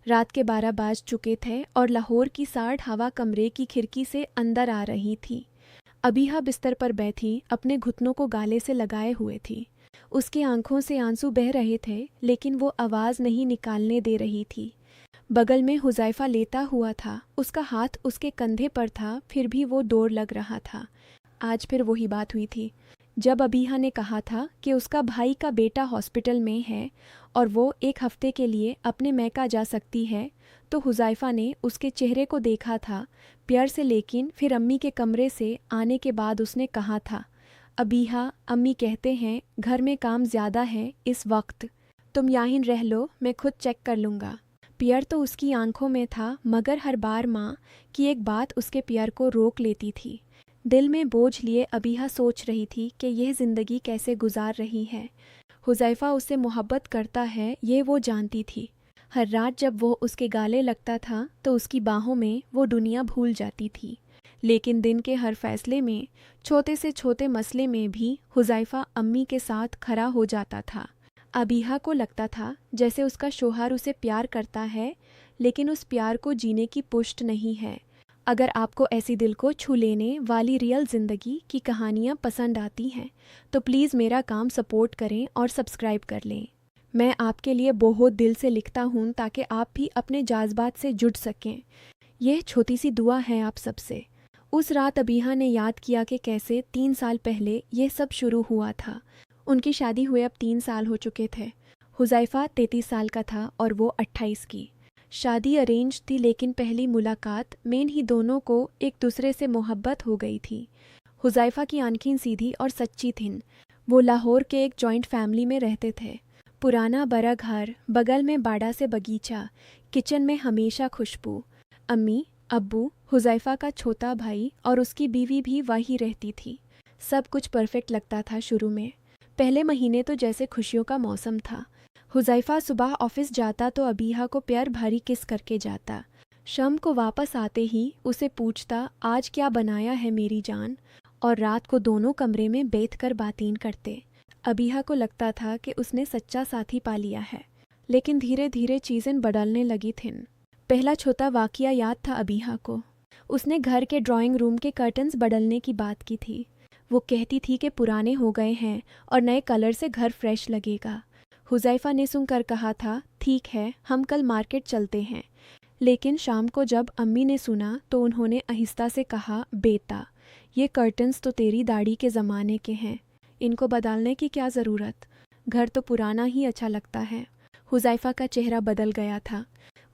रात के 12 बज चुके थे और लाहौर की साड़ हवा कमरे की खिड़की से अंदर आ रही थी। अबीहा बिस्तर पर बैठी अपने घुटनों को गाले से लगाए हुए थी। उसकी आंखों से आंसू बह रहे थे, लेकिन वो आवाज़ नहीं निकालने दे रही थी। बगल में हुज़ैफ़ा लेटा हुआ था, उसका हाथ उसके कंधे पर था, फिर भी वो डर लग रहा था। आज फिर वही बात हुई थी। जब अबीहा ने कहा था कि उसका भाई का बेटा हॉस्पिटल में है और वो 1 हफ्ते के लिए अपने मैका जा सकती है, तो हुज़ैफ़ा ने उसके चेहरे को देखा था प्यार से, लेकिन फिर अम्मी के कमरे से आने के बाद उसने कहा था, अबीहा, अम्मी कहते हैं घर में काम ज़्यादा है इस वक्त, तुम यहीं रह लो, मैं खुद चेक कर लूँगा। पियर तो उसकी आंखों में था, मगर हर बार माँ की एक बात उसके पियर को रोक लेती थी। दिल में बोझ लिए अबीहा सोच रही थी कि यह ज़िंदगी कैसे गुजार रही है। हुज़ैफ़ा उससे मोहब्बत करता है, ये वो जानती थी। हर रात जब वो उसके गाले लगता था तो उसकी बाहों में वो दुनिया भूल जाती थी। लेकिन दिन के हर फैसले में, छोटे से छोटे मसले में भी हुज़ैफ़ा अम्मी के साथ खड़ा हो जाता था। अबीहा को लगता था जैसे उसका शौहर उसे प्यार करता है, लेकिन उस प्यार को जीने की पुष्ट नहीं है। अगर आपको ऐसी दिल को छू लेने वाली रियल ज़िंदगी की कहानियाँ पसंद आती हैं तो प्लीज़ मेरा काम सपोर्ट करें और सब्सक्राइब कर लें। मैं आपके लिए बहुत दिल से लिखता हूँ ताकि आप भी अपने जज्बात से जुड़ सकें। यह छोटी सी दुआ है आप सबसे। उस रात अबीहा ने याद किया कि कैसे 3 साल पहले यह सब शुरू हुआ था। उनकी शादी हुए अब 3 साल हो चुके थे। हुज़ैफ़ा 33 साल का था और वो 28 की। शादी अरेंज थी, लेकिन पहली मुलाकात में ही दोनों को एक दूसरे से मोहब्बत हो गई थी। हुज़ैफ़ा की आंखें सीधी और सच्ची थीं। वो लाहौर के एक जॉइंट फैमिली में रहते थे। पुराना बड़ा घर, बगल में बड़ा से बगीचा, किचन में हमेशा खुशबू। अम्मी, अब्बू, हुज़ैफ़ा का छोटा भाई और उसकी बीवी भी वहीं रहती थी। सब कुछ परफेक्ट लगता था शुरू में। पहले महीने तो जैसे खुशियों का मौसम था। हुज़ैफ़ा सुबह ऑफिस जाता तो अबीहा को प्यार भरी किस करके जाता। शाम को वापस आते ही उसे पूछता, आज क्या बनाया है मेरी जान, और रात को दोनों कमरे में बैठकर बातें करते। अबीहा को लगता था कि उसने सच्चा साथी पा लिया है। लेकिन धीरे धीरे चीज़ें बदलने लगी थीं। पहला छोटा वाक़या याद था अबीहा को। उसने घर के ड्राइंग रूम के कर्टन्स बदलने की बात की थी। वो कहती थी कि पुराने हो गए हैं और नए कलर से घर फ्रेश लगेगा। हुज़ैफ़ा ने सुनकर कहा था, ठीक है, हम कल मार्केट चलते हैं। लेकिन शाम को जब अम्मी ने सुना तो उन्होंने आहिस्ता से कहा, बेटा, ये कर्टन्स तो तेरी दाढ़ी के ज़माने के हैं, इनको बदलने की क्या ज़रूरत, घर तो पुराना ही अच्छा लगता है। हुज़ैफ़ा का चेहरा बदल गया था।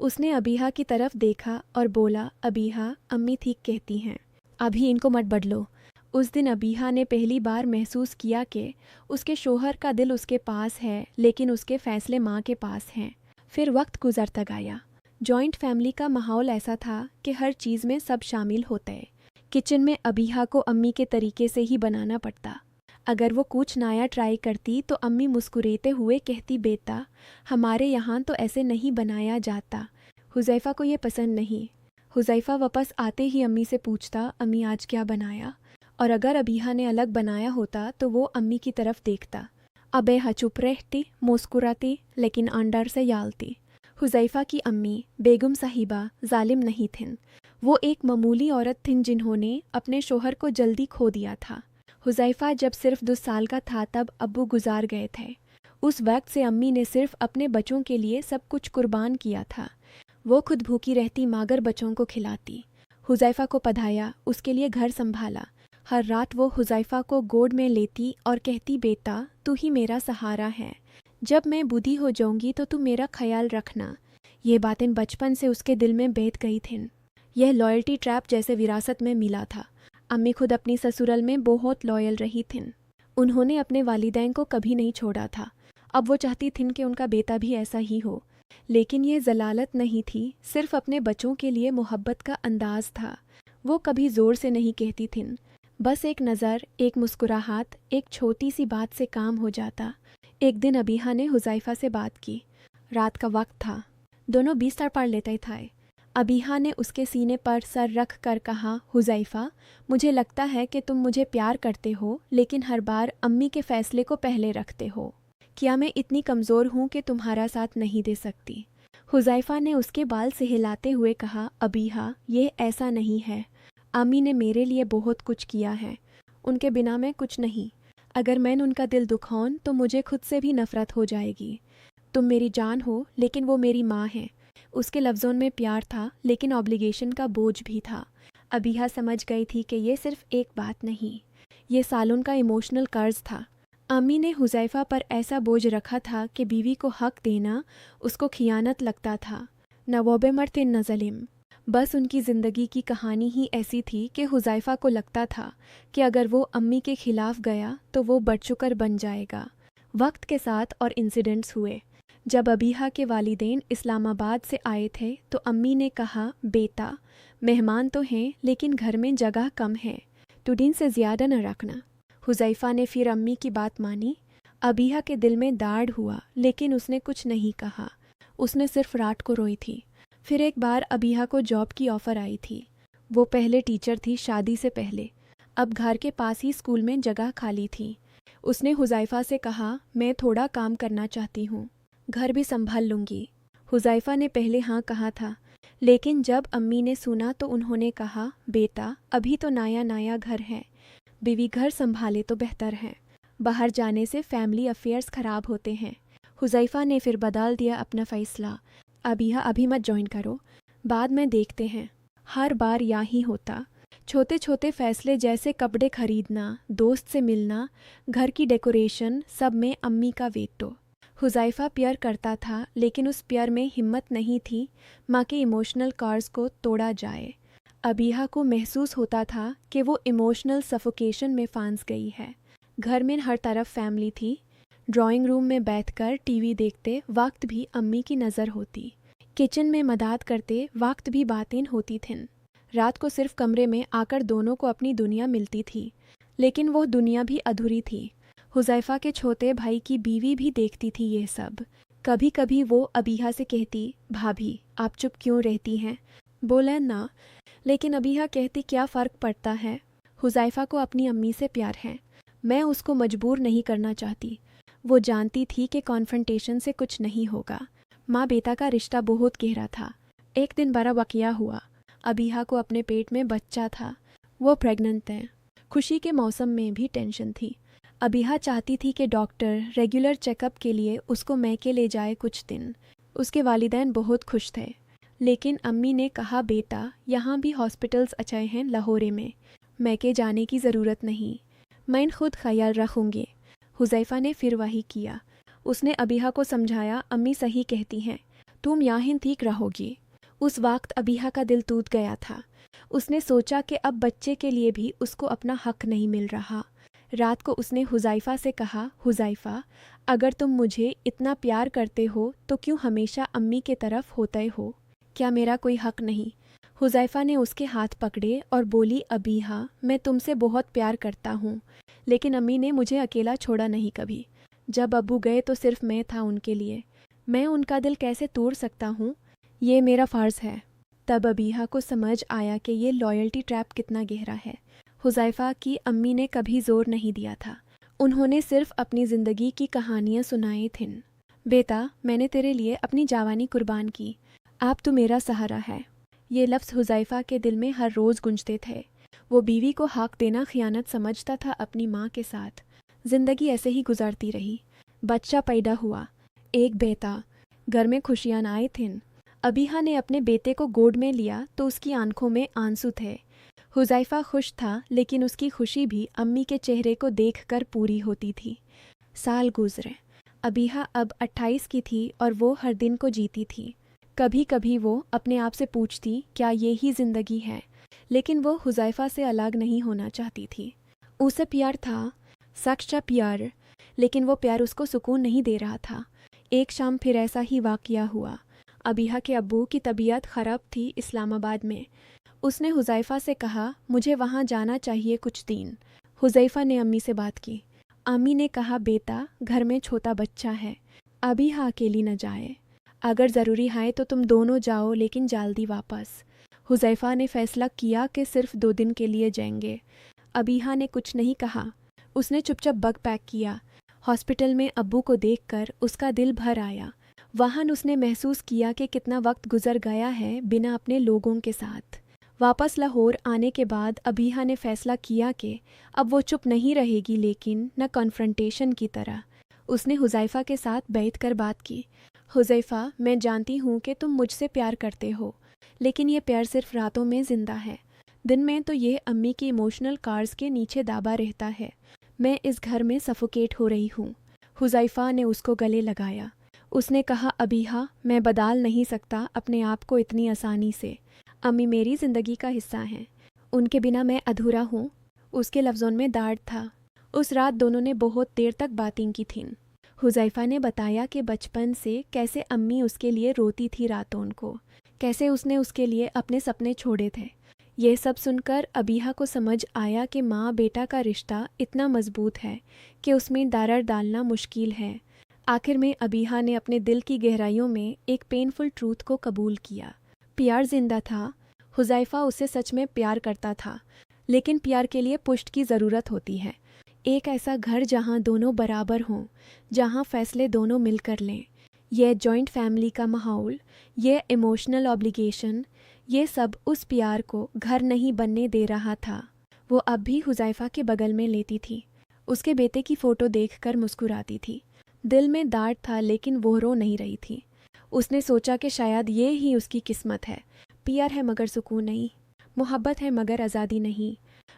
उसने अबीहा की तरफ देखा और बोला, अबीहा, अम्मी ठीक कहती हैं, अभी इनको मत बदलो। उस दिन अबीहा ने पहली बार महसूस किया कि उसके शौहर का दिल उसके पास है, लेकिन उसके फ़ैसले माँ के पास हैं। फिर वक्त गुजरता गया। जॉइंट फैमिली का माहौल ऐसा था कि हर चीज़ में सब शामिल होते। किचन में अबीहा को अम्मी के तरीके से ही बनाना पड़ता। अगर वो कुछ नया ट्राई करती तो अम्मी मुस्कुराते हुए कहती, बेटा, हमारे यहाँ तो ऐसे नहीं बनाया जाता, हुज़ैफ़ा को ये पसंद नहीं। हुज़ैफ़ा वापस आते ही अम्मी से पूछता, अम्मी आज क्या बनाया, और अगर अबीहा ने अलग बनाया होता तो वो अम्मी की तरफ देखता। अबेहा चुप रहती, मुस्कुराती, लेकिन अंदर से यालती। हुज़ैफ़ा की अम्मी बेगम साहिबा जालिम नहीं थीं। वो एक मामूली औरत थीं जिन्होंने अपने शौहर को जल्दी खो दिया था। हुज़ैफ़ा जब सिर्फ 2 साल का था तब अब्बू गुजार गए थे। उस वक्त से अम्मी ने सिर्फ अपने बच्चों के लिए सब कुछ कुर्बान किया था। वो खुद भूखी रहती मगर बच्चों को खिलाती। हुज़ैफ़ा को पढ़ाया, उसके लिए घर संभाला। हर रात वो हुज़ैफ़ा को गोद में लेती और कहती, बेटा, तू ही मेरा सहारा है, जब मैं बूढ़ी हो जाऊंगी तो तू मेरा ख्याल रखना। ये बातें बचपन से उसके दिल में बैठ गई थीं। यह लॉयल्टी ट्रैप जैसे विरासत में मिला था। अम्मी खुद अपनी ससुराल में बहुत लॉयल रही थीं। उन्होंने अपने वालिदैन को कभी नहीं छोड़ा था। अब वो चाहती थीं कि उनका बेटा भी ऐसा ही हो। लेकिन ये जलालत नहीं थी, सिर्फ अपने बच्चों के लिए मोहब्बत का अंदाज था। वो कभी ज़ोर से नहीं कहती थीं, बस एक नज़र, एक मुस्कुराहट, एक छोटी सी बात से काम हो जाता। एक दिन अबीहा ने हुज़ैफ़ा से बात की। रात का वक्त था, दोनों बिस्तर पर लेटे थे। अबीहा ने उसके सीने पर सर रख कर कहा, हुज़ैफ़ा, मुझे लगता है कि तुम मुझे प्यार करते हो, लेकिन हर बार अम्मी के फ़ैसले को पहले रखते हो। क्या मैं इतनी कमज़ोर हूँ कि तुम्हारा साथ नहीं दे सकती? हुज़ैफ़ा ने उसके बाल सहलाते हुए कहा, अबीहा, ये ऐसा नहीं है। अम्मी ने मेरे लिए बहुत कुछ किया है। उनके बिना मैं कुछ नहीं। अगर मैंने उनका दिल दुखाऊं तो मुझे खुद से भी नफ़रत हो जाएगी। तुम मेरी जान हो, लेकिन वो मेरी माँ है। उसके लफ्ज़ों में प्यार था, लेकिन ऑब्लिगेशन का बोझ भी था। अबीहा समझ गई थी कि ये सिर्फ एक बात नहीं, ये सालों का इमोशनल कर्ज था। अम्मी ने हुज़ैफ़ा पर ऐसा बोझ रखा था कि बीवी को हक देना उसको खियानत लगता था। नवाबे मर्तिन नज़लिम। बस उनकी ज़िंदगी की कहानी ही ऐसी थी कि हुज़ैफ़ा को लगता था कि अगर वो अम्मी के ख़िलाफ़ गया तो वो बदशुकर बन जाएगा। वक्त के साथ और इंसिडेंट्स हुए। जब अबीहा के वालिदैन इस्लामाबाद से आए थे तो अम्मी ने कहा, बेटा, मेहमान तो हैं लेकिन घर में जगह कम है, तो दिन से ज़्यादा न रखना। हुज़ैफ़ा ने फिर अम्मी की बात मानी। अबीहा के दिल में दाढ़ हुआ, लेकिन उसने कुछ नहीं कहा। उसने सिर्फ रात को रोई थी। फिर एक बार अबीहा को जॉब की ऑफ़र आई थी। वो पहले टीचर थी शादी से पहले। अब घर के पास ही स्कूल में जगह खाली थी। उसने हुज़ैफ़ा से कहा, मैं थोड़ा काम करना चाहती हूँ, घर भी संभाल लूँगी। हुज़ैफ़ा ने पहले हाँ कहा था, लेकिन जब अम्मी ने सुना तो उन्होंने कहा, बेटा, अभी तो नया नया घर है, बीवी घर संभाले तो बेहतर है। बाहर जाने से फैमिली अफेयर्स ख़राब होते हैं। हुज़ैफ़ा ने फिर बदल दिया अपना फ़ैसला। अबीहा, अभी मत जॉइन करो, बाद में देखते हैं। हर बार यही होता। छोटे छोटे फ़ैसले जैसे कपड़े खरीदना, दोस्त से मिलना, घर की डेकोरेशन, सब में अम्मी का वेटो। हुज़ैफ़ा प्यार करता था, लेकिन उस प्यार में हिम्मत नहीं थी माँ के इमोशनल कार्स को तोड़ा जाए। अबीहा को महसूस होता था कि वो इमोशनल सफोकेशन में फंस गई है। घर में हर तरफ फैमिली थी। ड्राइंग रूम में बैठकर टीवी देखते वक्त भी अम्मी की नज़र होती। किचन में मदद करते वक्त भी बातें होती थीं। रात को सिर्फ कमरे में आकर दोनों को अपनी दुनिया मिलती थी, लेकिन वो दुनिया भी अधूरी थी। हुज़ैफ़ा के छोटे भाई की बीवी भी देखती थी ये सब। कभी कभी वो अबीहा से कहती, भाभी, आप चुप क्यों रहती हैं, बोले ना। लेकिन अबीहा कहती, क्या फ़र्क पड़ता है, हुज़ैफ़ा को अपनी अम्मी से प्यार है, मैं उसको मजबूर नहीं करना चाहती। वो जानती थी कि कॉन्फ्रंटेशन से कुछ नहीं होगा। माँ बेटा का रिश्ता बहुत गहरा था। एक दिन बड़ा वाक़या हुआ। अबीहा को अपने पेट में बच्चा था। वो प्रेग्नेंट है। खुशी के मौसम में भी टेंशन थी। अबीहा चाहती थी कि डॉक्टर रेगुलर चेकअप के लिए उसको मैके ले जाए कुछ दिन। उसके वालिदैन बहुत खुश थे, लेकिन अम्मी ने कहा, बेटा, यहाँ भी हॉस्पिटल्स अच्छे हैं लाहौर में, मैके जाने की ज़रूरत नहीं, मैं खुद ख्याल रखूँगी। हुज़ैफ़ा ने फिर वही किया। उसने अबीहा को समझाया, अम्मी सही कहती हैं, तुम यहाँ ठीक रहोगी। उस वक्त अबीहा का दिल टूट गया था। उसने सोचा कि अब बच्चे के लिए भी उसको अपना हक नहीं मिल रहा। रात को उसने हुज़ैफ़ा से कहा, हुज़ैफ़ा, अगर तुम मुझे इतना प्यार करते हो तो क्यों हमेशा अम्मी के तरफ होते हो, क्या मेरा कोई हक नहीं? हुज़ैफ़ा ने उसके हाथ पकड़े और बोली, अबीहा, मैं तुमसे बहुत प्यार करता हूँ, लेकिन अम्मी ने मुझे अकेला छोड़ा नहीं कभी। जब अब्बू गए तो सिर्फ मैं था उनके लिए। मैं उनका दिल कैसे तोड़ सकता हूँ? ये मेरा फ़र्ज़ है। तब अबीहा को समझ आया कि ये लॉयल्टी ट्रैप कितना गहरा है। हुज़ैफ़ा की अम्मी ने कभी ज़ोर नहीं दिया था। उन्होंने सिर्फ अपनी ज़िंदगी की कहानियाँ सुनाई थीं। बेटा, मैंने तेरे लिए अपनी जवानी कुर्बान की, अब तू मेरा सहारा है। ये लफ्ज़ हुज़ैफ़ा के दिल में हर रोज़ गूंजते थे। वो बीवी को हक देना खियानत समझता था अपनी माँ के साथ। ज़िंदगी ऐसे ही गुजरती रही। बच्चा पैदा हुआ, एक बेटा। घर में खुशियाँ आई थीं। अबीहा ने अपने बेटे को गोद में लिया तो उसकी आंखों में आंसू थे। हुज़ैफ़ा खुश था, लेकिन उसकी खुशी भी अम्मी के चेहरे को देखकर पूरी होती थी। साल गुजरे। अबीहा अब 28 की थी और वो हर दिन को जीती थी। कभी कभी वो अपने आप से पूछती, क्या ये ही ज़िंदगी है? लेकिन वो हुज़ैफ़ा से अलग नहीं होना चाहती थी। उसे प्यार था, सच्चा प्यार, लेकिन वो प्यार उसको सुकून नहीं दे रहा था। एक शाम फिर ऐसा ही वाक़या हुआ। अबीहा के अब्बू की तबीयत ख़राब थी इस्लामाबाद में। उसने हुज़ैफ़ा से कहा, मुझे वहाँ जाना चाहिए कुछ दिन। हुज़ैफ़ा ने अम्मी से बात की। अम्मी ने कहा, बेटा, घर में छोटा बच्चा है, अबीहा अकेली न जाए। अगर ज़रूरी है तो तुम दोनों जाओ, लेकिन जल्दी वापस। हुज़ैफ़ा ने फ़ैसला किया कि सिर्फ 2 दिन के लिए जाएंगे। अबीहा ने कुछ नहीं कहा। उसने चुपचाप बैग पैक किया। हॉस्पिटल में अब्बू को देखकर उसका दिल भर आया। वहाँ उसने महसूस किया कि कितना वक्त गुजर गया है बिना अपने लोगों के साथ। वापस लाहौर आने के बाद अबीहा ने फैसला किया कि अब वो चुप नहीं रहेगी, लेकिन न कॉन्फ्रंटेशन की तरह। उसने हुज़ैफ़ा के साथ बैठकर बात की। हुज़ैफ़ा, मैं जानती हूँ कि तुम मुझसे प्यार करते हो, लेकिन ये प्यार सिर्फ रातों में ज़िंदा है। दिन में तो ये अम्मी की इमोशनल कार्स के नीचे दाबा रहता है। मैं इस घर में सफोकेट हो रही हूँ। हुज़ैफ़ा ने उसको गले लगाया। उसने कहा, अबीहा, मैं बदल नहीं सकता अपने आप को इतनी आसानी से। अम्मी मेरी ज़िंदगी का हिस्सा हैं, उनके बिना मैं अधूरा हूँ। उसके लफ्ज़ों में दाढ़ था। उस रात दोनों ने बहुत देर तक बातें की थीं। हुज़ैफ़ा ने बताया कि बचपन से कैसे अम्मी उसके लिए रोती थी रातों को, कैसे उसने उसके लिए अपने सपने छोड़े थे। यह सब सुनकर अबीहा को समझ आया कि माँ बेटा का रिश्ता इतना मजबूत है कि उसमें दरार डालना मुश्किल है। आखिर में अबीहा ने अपने दिल की गहराइयों में एक पेनफुल ट्रूथ को कबूल किया। प्यार जिंदा था। हुज़ैफ़ा उससे सच में प्यार करता था, लेकिन प्यार के लिए पुष्ट की ज़रूरत होती है। एक ऐसा घर जहाँ दोनों बराबर हों, जहाँ फैसले दोनों मिलकर लें। यह जॉइंट फैमिली का माहौल, यह इमोशनल ऑब्लिगेशन, ये सब उस प्यार को घर नहीं बनने दे रहा था। वो अब भी हुज़ैफ़ा के बगल में लेती थी, उसके बेटे की फ़ोटो देखकर मुस्कुराती थी। दिल में दार्द था, लेकिन वो रो नहीं रही थी। उसने सोचा कि शायद ये ही उसकी किस्मत है। प्यार है मगर सुकून नहीं, मोहब्बत है मगर आज़ादी नहीं।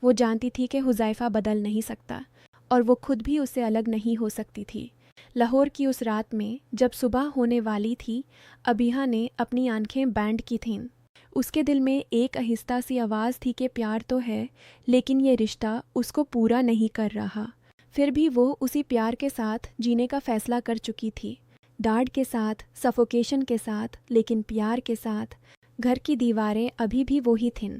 वो जानती थी कि हुज़ैफ़ा बदल नहीं सकता, और वो खुद भी उससे अलग नहीं हो सकती थी। लाहौर की उस रात में जब सुबह होने वाली थी, अबीहा ने अपनी आंखें बैंड की थीं। उसके दिल में एक आहिस्ता सी आवाज़ थी कि प्यार तो है, लेकिन ये रिश्ता उसको पूरा नहीं कर रहा। फिर भी वो उसी प्यार के साथ जीने का फ़ैसला कर चुकी थी। डांट के साथ, सफोकेशन के साथ, लेकिन प्यार के साथ। घर की दीवारें अभी भी वही थीं,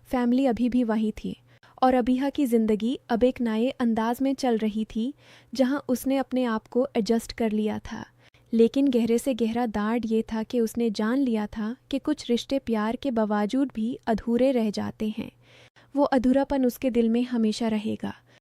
फैमिली अभी भी वही थी, और अबीहा की ज़िंदगी अब एक नए अंदाज में चल रही थी, जहाँ उसने अपने आप को एडजस्ट कर लिया था। लेकिन गहरे से गहरा दार्ड ये था कि उसने जान लिया था कि कुछ रिश्ते प्यार के बावजूद भी अधूरे रह जाते हैं। वो अधूरापन उसके दिल में हमेशा रहेगा।